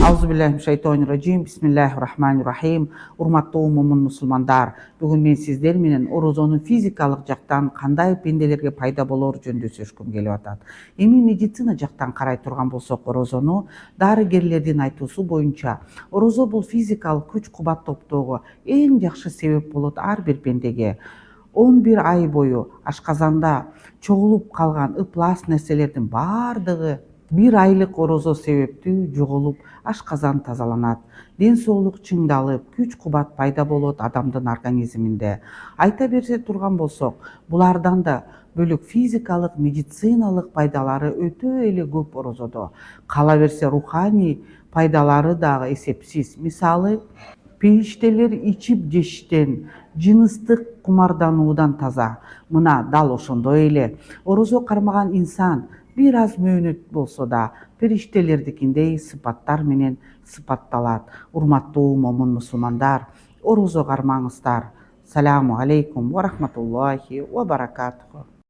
Аузубиллахиминашайтонирражим. Бисмиллахиррахманиррахим. Урматтуу момун мусулмандар, бүгүн мен сиздер менен орозонун физикалык жактан кандай пенделерге пайда болору жөнүндө сөзгөм келип атат. Эми медицина жактан карай турган болсок, орозону дарыгерлердин айтуусу боюнча орозо бул физикалык күч кубат топтоого эң жакшы себеп болот ар бир пендеге. 11 ай бою ашказанда чогулуп калган ыплас нерселердин баардыгы 1 айлык орозо себептүү жоголуп, ашказан тазаланат, ден соолук чыңдалып, күч кубат пайда болот адамдын организминде. Айта берсе турган болсок, булардан да бөлөк физикалык, медициналык пайдалары өтө эле көп орозодо. Кала берсе руханий пайдалары дагы эсепсиз. Мисалы, периштелер ичип жештен, жыныстык кумардануудан таза. Мына дал ошондой эле орозо кармаган инсан бир аз мөөнөт болсо да периштелердикиндей сыпаттар менен сыпатталат. Урматтуу момун мусулмандар, орозо кармаңыздар. Саламу алейкум ва рахматуллахи ва баракатуху.